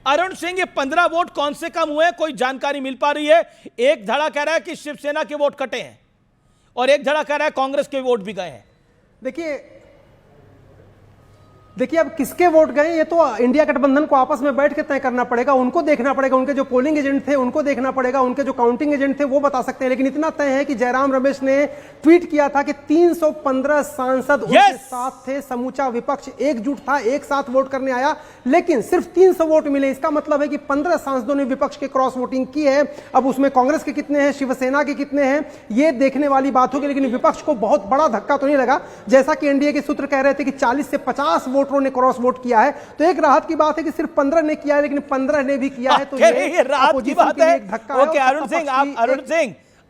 अरुण सिंह, ये 15 वोट कौन से कम हुए, कोई जानकारी मिल पा रही है? एक धड़ा कह रहा है कि शिवसेना के वोट कटे हैं और एक धड़ा कह रहा है कांग्रेस के वोट भी गए हैं। देखिए अब किसके वोट गए ये तो इंडिया गठबंधन को आपस में बैठ के तय करना पड़ेगा, उनको देखना पड़ेगा, उनके जो पोलिंग एजेंट थे उनको देखना पड़ेगा, उनके जो काउंटिंग एजेंट थे वो बता सकते हैं। लेकिन इतना तय है कि जयराम रमेश ने ट्वीट किया था कि 315 सांसद उनके साथ थे, समूचा विपक्ष एकजुट था, एक साथ वोट करने आया, लेकिन सिर्फ 300 वोट मिले। इसका मतलब है कि 15 सांसदों ने विपक्ष के क्रॉस वोटिंग की है। अब उसमें कांग्रेस के कितने हैं, शिवसेना के कितने हैं, ये देखने वाली बात होगी। लेकिन विपक्ष को बहुत बड़ा धक्का तो नहीं लगा, जैसा कि एनडीए के सूत्र कह रहे थे कि 40 से 50 वोटरों ने क्रॉस वोट किया है। तो एक राहत की बात है कि सिर्फ 15 ने किया है, लेकिन 15 ने भी किया है, तो ये राहत की बात है। ओके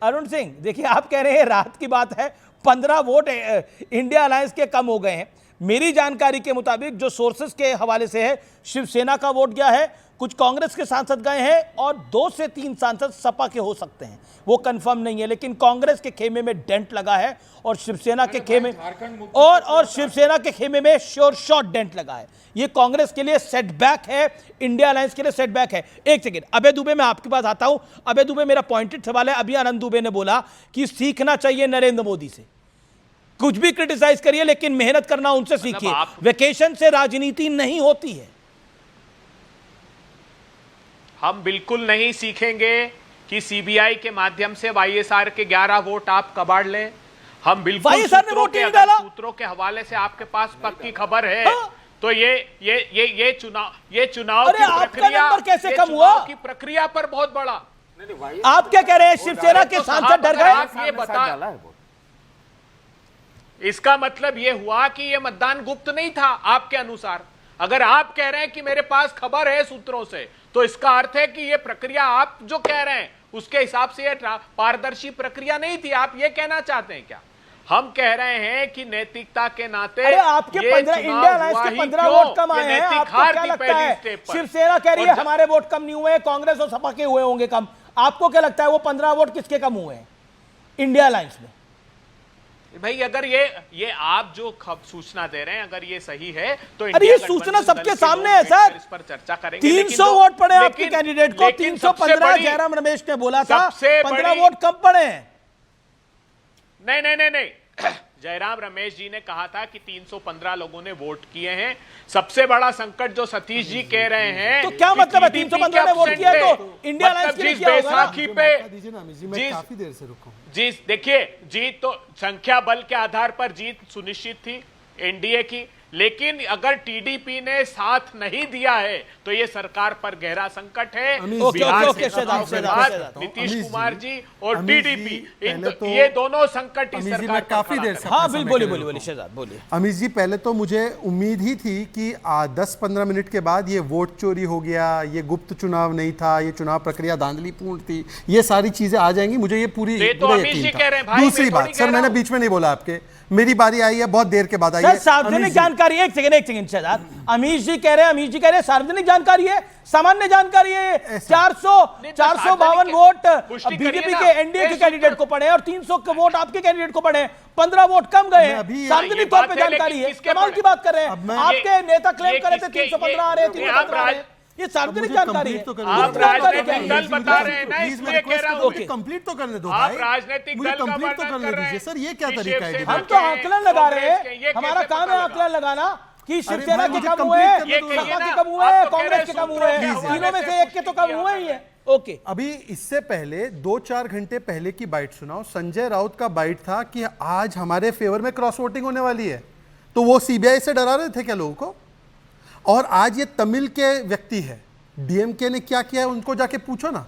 अरुण सिंह, देखिए आप कह रहे हैं राहत की बात है, 15 वोट इंडिया अलायंस के कम हो गए हैं। मेरी जानकारी के मुताबिक, जो सोर्सेस के हवाले से है, शिवसेना का वोट गया है, कुछ कांग्रेस के सांसद गए हैं और 2 से 3 सांसद सपा के हो सकते हैं, वो कंफर्म नहीं है। लेकिन कांग्रेस के खेमे में डेंट लगा है और शिवसेना के खेमे शिवसेना के खेमे में श्योर शॉट डेंट लगा है। ये कांग्रेस के लिए सेटबैक है, इंडिया अलायंस के लिए सेटबैक है। एक सेकेंड, अभय दुबे, मैं आपके पास आता हूं। अभय दुबे, मेरा पॉइंटेड सवाल है। अभी आनंद दुबे ने बोला कि सीखना चाहिए नरेंद्र मोदी से, कुछ भी क्रिटिसाइज करिए लेकिन मेहनत करना उनसे सीखिए, वेकेशन से राजनीति नहीं होती है। हम बिल्कुल नहीं सीखेंगे कि सीबीआई के माध्यम से वाईएसआर के 11 वोट आप कबाड़ लें। हम बिल्कुल सूत्रों के हवाले से आपके पास पक्की खबर है। हाँ? तो ये चुनाव की प्रक्रिया कैसे कम हुआ की प्रक्रिया पर बहुत बड़ा। आप क्या कह रहे हैं, शिवसेना के सांसद डर गए? आप ये बता, इसका मतलब ये हुआ कि ये मतदान गुप्त नहीं था आपके अनुसार। अगर आप कह रहे हैं कि मेरे पास खबर है सूत्रों से, तो इसका अर्थ है कि ये प्रक्रिया आप जो कह रहे हैं उसके हिसाब से ये पारदर्शी प्रक्रिया नहीं थी। आप ये कहना चाहते हैं क्या? हम कह रहे हैं कि नैतिकता के नाते आपके 15 इंडिया अलायंस के 15 वोट कम आए हैं। आपको क्या लगता है? शिवसेना कह रही है हमारे वोट कम नहीं हुए, कांग्रेस और सपा के हुए होंगे कम। आपको क्या लगता है वो 15 वोट किसके कम हुए हैं इंडिया अलायंस में? भाई अगर ये आप जो सूचना दे रहे हैं अगर ये सही है तो अरे ये सूचना सबके सामने है सर। इस पर चर्चा करेंगे। 300 वोट पड़े आपके कैंडिडेट को, 315 जयराम रमेश ने बोला था, 15 वोट कम पड़े हैं। नहीं, जयराम रमेश जी ने कहा था कि 315 लोगों ने वोट किए हैं। सबसे बड़ा संकट जो सतीश जी कह रहे हैं, तो क्या मतलब है 315 ने वोट किया तो इंडिया अलायंस के लिए क्या होगा? बैसाखी पे काफी देर से रुका हूं। जी देखिए, जीत तो संख्या बल के आधार पर जीत सुनिश्चित थी एनडीए की, लेकिन अगर टीडीपी ने साथ नहीं दिया है तो ये सरकार पर गहरा संकट है। नीतीश कुमार जी और टीडीपी, ये दोनों संकट इस सरकार काफी देर से। हाँ बोलिए शहजाद बोलिए। अमीश जी, पहले तो मुझे उम्मीद ही थी कि 10-15 मिनट के बाद ये वोट चोरी हो गया, ये गुप्त चुनाव नहीं था, ये चुनाव प्रक्रिया धांधलीपूर्ण थी, ये सारी चीजें आ जाएंगी, मुझे ये पूरी यकीन था। दूसरी बात सर, मैंने बीच में नहीं बोला आपके, मेरी बारी आई है बहुत देर के बाद आई है। सार्वजनिक जानकारी, एक सेकंड शहजाद, अमीश जी कह रहे हैं सार्वजनिक जानकारी है, सामान्य जानकारी है। 452 वोट बीजेपी के एनडीए के कैंडिडेट को पड़े और 300 के वोट आपके कैंडिडेट को पड़े, 15 वोट कम गए हैं। सार्वजनिक तौर पे जानकारी है, कमाल की बात कर रहे हैं। आपके नेता क्लेम कर रहे थे 315 आ रहे हैं, 315 आ रहे हैं, ये सार्वजनिक जानकारी है। आप राजनीतिक दल बता रहे हैं ना, इसलिए कह रहा हूं कंप्लीट तो करने दो। आप राजनीतिक दल का कंप्लीट तो करने दीजिए सर, ये क्या तरीका है? हम तो आकलन लगा रहे हैं, हमारा काम है आकलन लगाना कि शिवसेना के कम हुए, सपा के कम हुए, कांग्रेस के कम हुए, तीनों में से एक के तो कम हुए ही है। ओके, अभी इससे पहले 2-4 घंटे पहले की बाइट सुनाओ। संजय राउत का बाइट था कि आज हमारे फेवर में क्रॉस वोटिंग होने वाली है, तो वो सीबीआई से डरा रहे थे क्या लोगों को? और आज ये तमिल के व्यक्ति है, डीएमके ने क्या किया है उनको जाके पूछो ना,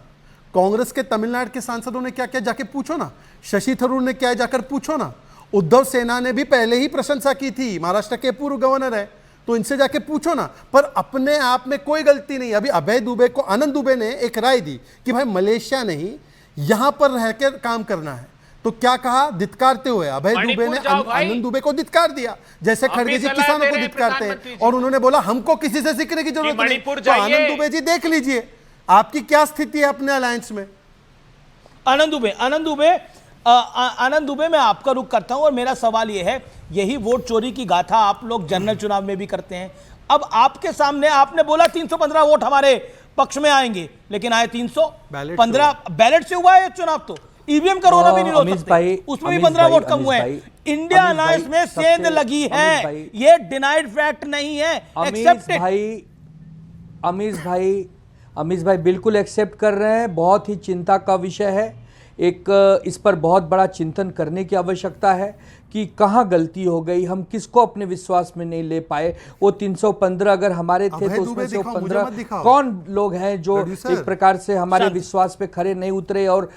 कांग्रेस के तमिलनाडु के सांसदों ने क्या किया जाके पूछो ना, शशि थरूर ने क्या जाकर पूछो ना, उद्धव सेना ने भी पहले ही प्रशंसा की थी, महाराष्ट्र के पूर्व गवर्नर है, तो इनसे जाके पूछो ना। पर अपने आप में कोई गलती नहीं। अभी अभय दुबे को आनंद दुबे ने एक राय दी कि भाई मलेशिया नहीं, यहां पर रहकर काम करना है, तो क्या कहा? धिक्कारते हुए अभय दुबे ने आनंद दुबे को धिक्कार दिया, जैसे खड़गे जी किसानों को धिक्कारते हैं, और उन्होंने बोला हमको किसी से सीखने की जरूरत नहीं। तो आनंद दुबे जी देख लीजिए आपकी क्या स्थिति है अपने अलायंस में। आनंद दुबे मैं आपका रुख करता हूं और मेरा सवाल यह है, यही वोट चोरी की गाथा आप लोग जनरल चुनाव में भी करते हैं, अब आपके सामने आपने बोला 315 वोट हमारे पक्ष में आएंगे, लेकिन आए 315। बैलेट से हुआ है चुनाव, तो ईवीएम का रोना भी नहीं हो सकता, उसमें भी 15 वोट कम हुए हैं। इंडिया अलायंस में सेंध लगी है, ये डिनाइड फैक्ट नहीं है, एक्सेप्टेड। अमीश भाई बिल्कुल एक्सेप्ट कर रहे हैं, बहुत ही चिंता का विषय है। एक इस पर बहुत बड़ा चिंतन करने की आवश्यकता है कि कहाँ गलती हो गई, हम किसको अपने विश्वास में नहीं ले पाए। वो 315 अगर हमारे थे तो उसमें से 15 कौन लोग हैं जो एक प्रकार से हमारे विश्वास पे खरे नहीं उतरे और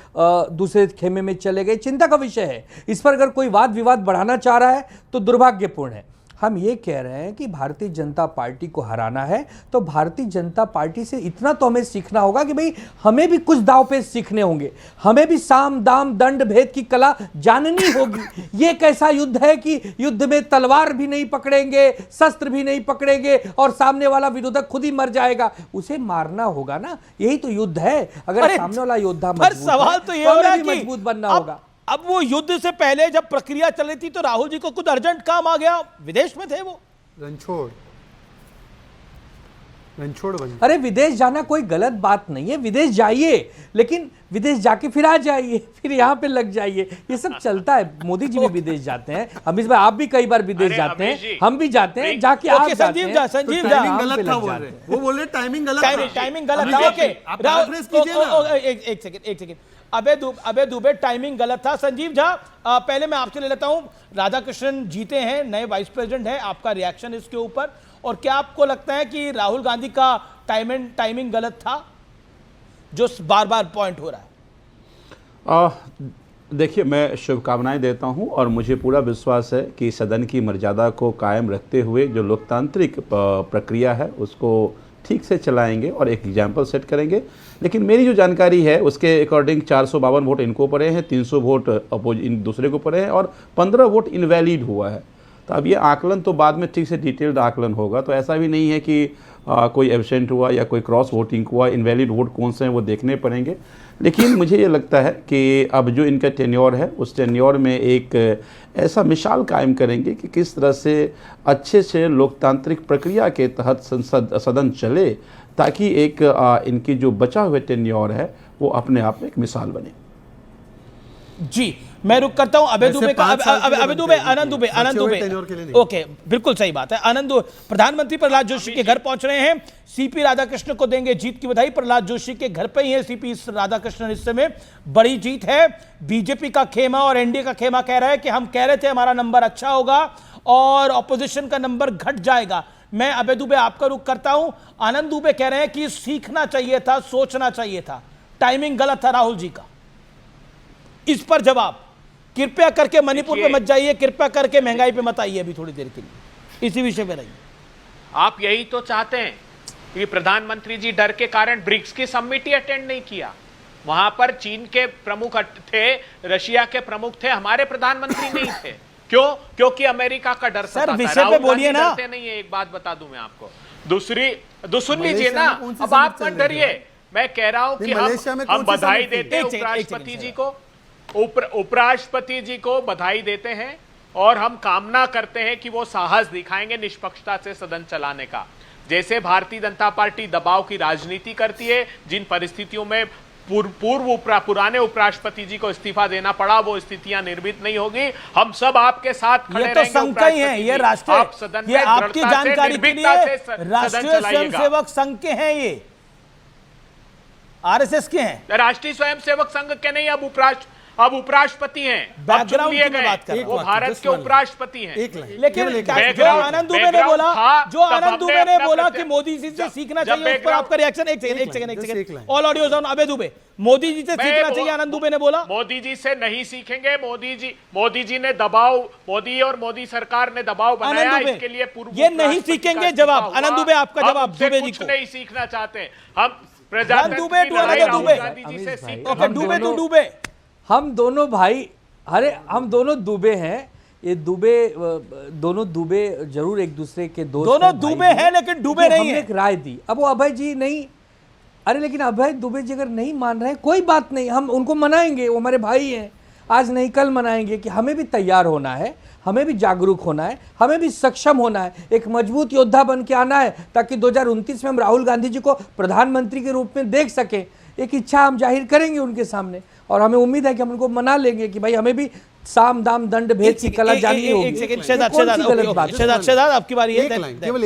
दूसरे खेमे में चले गए। चिंता का विषय है। इस पर अगर कोई वाद विवाद बढ़ाना चाह रहा है तो दुर्भाग्यपूर्ण है। हम ये कह रहे हैं कि भारतीय जनता पार्टी को हराना है तो भारतीय जनता पार्टी से इतना तो हमें सीखना होगा कि भाई हमें भी कुछ दांव पेच सीखने होंगे, हमें भी साम दाम दंड भेद की कला जाननी होगी। ये एक ऐसा युद्ध है कि युद्ध में तलवार भी नहीं पकड़ेंगे, शस्त्र भी नहीं पकड़ेंगे और सामने वाला विरोधक खुद ही मर जाएगा, उसे मारना होगा ना। यही तो युद्ध है। अगर सामने वाला योद्धा सवाल तो ये हो रहा है कि मजबूत बनना होगा। अब वो युद्ध से पहले जब प्रक्रिया चल रही थी तो राहुल जी को कुछ अर्जेंट काम आ गया, विदेश में थे वो। रणछोड़ बन। अरे विदेश जाना कोई गलत बात नहीं है, विदेश जाइए, लेकिन विदेश जाके फिर आ जाइए, फिर यहाँ पे लग जाइए, ये सब चलता है। मोदी जी भी विदेश जाते हैं, अमीश भाई आप भी कई बार विदेश जाते हैं, हम भी जाते हैं, जाके आप जाते हैं। संजीव टाइमिंग गलत था वो बोल रहे टाइमिंग गलत था। टाइमिंग गलत था। ओके एक सेकंड अबे दुबे टाइमिंग गलत था। संजीव झा पहले मैं आपसे ले लेता हूं, राधाकृष्णन जीते हैं, नए वाइस प्रेसिडेंट हैं, आपका रिएक्शन इसके ऊपर, और क्या आपको लगता है कि राहुल गांधी का टाइमिंग गलत था जो बार बार पॉइंट हो रहा है? देखिए, मैं शुभकामनाएं देता हूं और मुझे पूरा विश्वास है कि सदन की मर्यादा को कायम रखते हुए जो लोकतांत्रिक प्रक्रिया है उसको ठीक से चलाएंगे और एक एग्जाम्पल सेट करेंगे। लेकिन मेरी जो जानकारी है उसके अकॉर्डिंग 452 वोट इनको पड़े हैं, 300 वोट इन दूसरे को पड़े हैं और 15 वोट इनवैलिड हुआ है। तो अब ये आकलन तो बाद में ठीक से डिटेल्ड आकलन होगा, तो ऐसा भी नहीं है कि कोई एब्सेंट हुआ या कोई क्रॉस वोटिंग हुआ, इनवैलिड वोट कौन से हैं वो देखने पड़ेंगे। लेकिन मुझे ये लगता है कि अब जो इनका टेन्योर है उस टेन्योर में एक ऐसा मिसाल कायम करेंगे कि किस तरह से अच्छे से लोकतांत्रिक प्रक्रिया के तहत सदन चले, ताकि एक इनकी जो बचा हुए टेन्योर है वो अपने आप में एक मिसाल बने। जी मैं रुक करता हूं अभय दुबे का। अभय दुबे, आनंद दुबे। ओके, बिल्कुल सही बात है। आनंद, प्रधानमंत्री प्रहलाद जोशी के घर पहुंच रहे हैं, सीपी राधाकृष्णन को देंगे जीत की बधाई। प्रहलाद जोशी के घर पे ही है सीपी राधाकृष्णन, इस समय बड़ी जीत है। बीजेपी का खेमा और एनडीए का खेमा कह रहा है कि हम कह रहे थे हमारा नंबर अच्छा होगा और ऑपोजिशन का नंबर घट जाएगा। मैं अभय दुबे आपका रुख करता हूं। आनंद दुबे कह रहे हैं कि सीखना चाहिए था, सोचना चाहिए था, टाइमिंग गलत था राहुल जी का। इस पर जवाब कृपया करके मणिपुर पे मत जाइए, कृपया करके महंगाई पे मत आइए अभी थोड़ी देर के लिए, इसी विषय पे रहिए। आप यही तो चाहते हैं कि प्रधानमंत्री जी डर के कारण ब्रिक्स की समिट ही अटेंड नहीं किया। वहां पर चीन के प्रमुख थे, रशिया के प्रमुख थे, हमारे प्रधानमंत्री नहीं थे। क्यों? क्योंकि अमेरिका का डर सताता है। विषय पे बोलिए ना। डरते नहीं है, एक बात बता दूं मैं आपको। सुन लीजिए ना, अब आप मत डरिए। मैं कह रहा हूं कि हम बधाई देते हैं उपराष्ट्रपति जी को, उपराष्ट्रपति जी को बधाई देते हैं और हम कामना करते हैं कि वो साहस दिखाएंगे निष्पक्षता से सदन चलाने का। जैसे भारतीय जनता पार्टी दबाव की राजनीति करती है, जिन परिस्थितियों में पुराने उपराष्ट्रपति जी को इस्तीफा देना पड़ा, वो स्थितियां निर्मित नहीं होगी। हम सब आपके साथ खड़े रहेंगे। ये तो संघ ही है, ये राष्ट्रीय, ये आपकी जानकारी के लिए राष्ट्रीय स्वयंसेवक संघ के हैं, ये आरएसएस के हैं। राष्ट्रीय स्वयंसेवक संघ के नहीं, अब उपराष्ट्रपति हैं, बैकग्राउंड की बात कर, वो भारत के उपराष्ट्रपति हैं। लेकिन जो आनंद दुबे ने बोला कि मोदी जी से सीखना चाहिए, उस पर आपका रिएक्शन? एक सेकंड, ऑल ऑडियो ऑन। अभय दुबे, मोदी जी से सीखना चाहिए आनंद दुबे ने बोला। मोदी जी से नहीं सीखेंगे। मोदी जी ने दबाव, मोदी और मोदी सरकार ने दबाव बनाया, इसके लिए पूर्व ये नहीं सीखेंगे। जवाब आनंद दुबे, आपका जवाब दुबे जी को। नहीं सीखना चाहते हम। दुबे, हम दोनों भाई, अरे हम दोनों दुबे हैं, ये दुबे, दोनों दुबे जरूर एक दूसरे के दोस्त, दोनों दुबे हैं लेकिन डूबे नहीं है। एक राय दी, अब वो अभय जी नहीं, अरे लेकिन अभय दुबे जी अगर नहीं मान रहे हैं कोई बात नहीं, हम उनको मनाएंगे, वो हमारे भाई हैं, आज नहीं कल मनाएंगे कि हमें भी तैयार होना है, हमें भी जागरूक होना है, हमें भी सक्षम होना है, एक मजबूत योद्धा बन के आना है, ताकि 2029 में हम राहुल गांधी जी को प्रधानमंत्री के रूप में देख सकें। एक इच्छा हम जाहिर करेंगे उनके सामने, और हमें उम्मीद है कि हम उनको मना लेंगे कि भाई हमें भी साम दाम दंड भेद की कला जाननी होगी। एक सेकंड, शहजाद, आपकी बारी है। एक लाइन, केवल